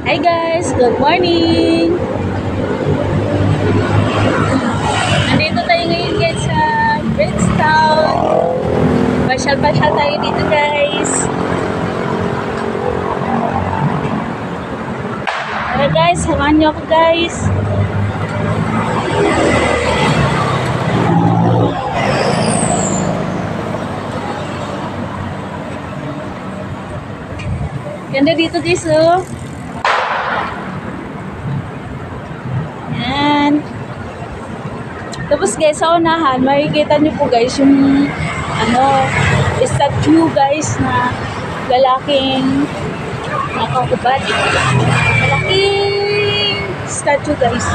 Hi guys, good morning! Nandito tayo ngayon guys sa Bridgetown. Pasyal-pasyal tayo dito guys. Tara guys, samahan niyo ako guys. Ganda dito guys oh. Yan. Tapos guys, sa unahan, makikita niyo po guys yung statue guys na lalaking nakakubad. Malaking statue guys.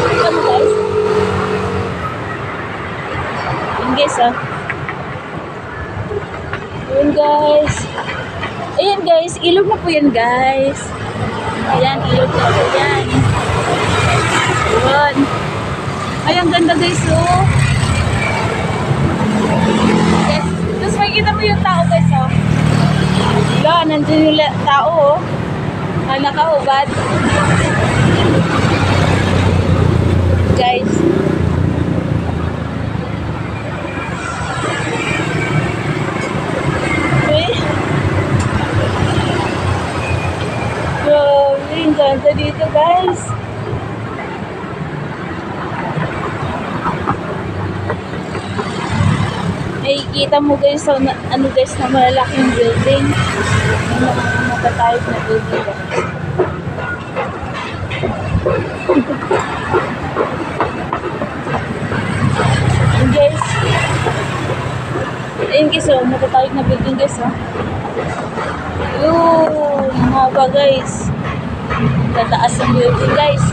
Ito mo guys. Yun guys ah. Yun guys. Ayan guys, ilog na po yan guys. Ayan, ilog na po yan. Ayan. Ay, ang ganda guys oh. Yes. Tapos makikita mo yung tao guys oh. Wala, nandun yung tao oh. Nakahubad. Guys. Ang ganda dito guys. Nakikita mo guys so, guys na malalaking building. Yung mga matatayog na building guys. And guys, ayun guys oh, matatayog na building guys oh. Yun, haba guys. Tataas ang building guys.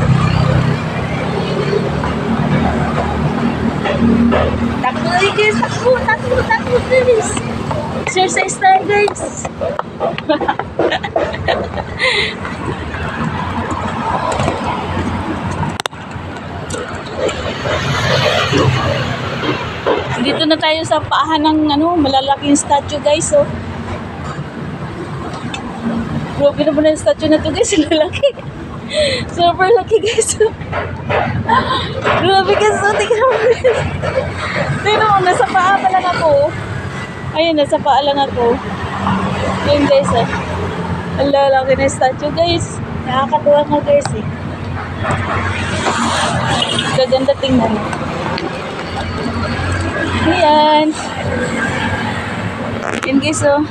Takbo guys, takbo guys. Exercise tayo guys. Dito na tayo sa paahan ng malalaking statue guys oh. Grabe naman ang statue na to guys, lalaki. Super laki guys. Grabe guys, tingnan mo guys. Tingnan mo, nasa paa pa lang ako. Ayun, nasa paa lang ako. Ayun guys ah. Ang lalaki na statue guys. Nakakatuwa nga guys eh. Gaganda tingnan. Ayan. Ayan guys oh.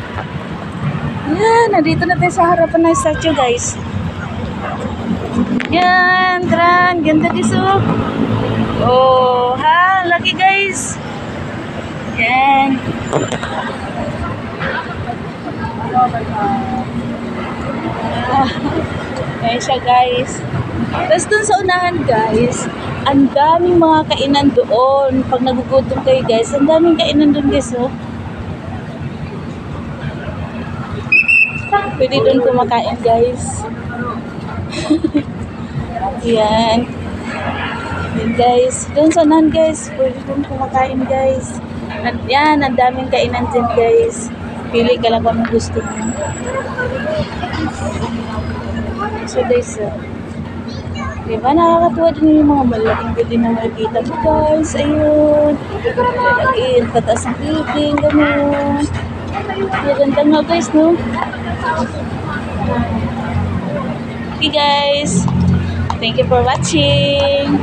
Yan, nandito na tayo sa harapan ng statue guys. Yan, tran, ganda guys oh. Oh, ha, laki guys. Yan. Ayan siya guys. Tapos dun sa unahan guys, ang daming mga kainan doon. Pag nagugutom kayo guys, ang daming kainan doon guys oh. Pwede doon kumakain guys. Yan. Yan guys. Doon sa nan guys. Pwede doon kumakain guys. At yan. Ang daming kainan dyan guys. Pili ka lang kung gusto mo. So guys. Diba nakakatuwa din yung mga malaking building na makikita mo guys. Ayun. Ayun. Tataas ang building. Ganun. Ganda nga guys no. Okay guys, thank you for watching.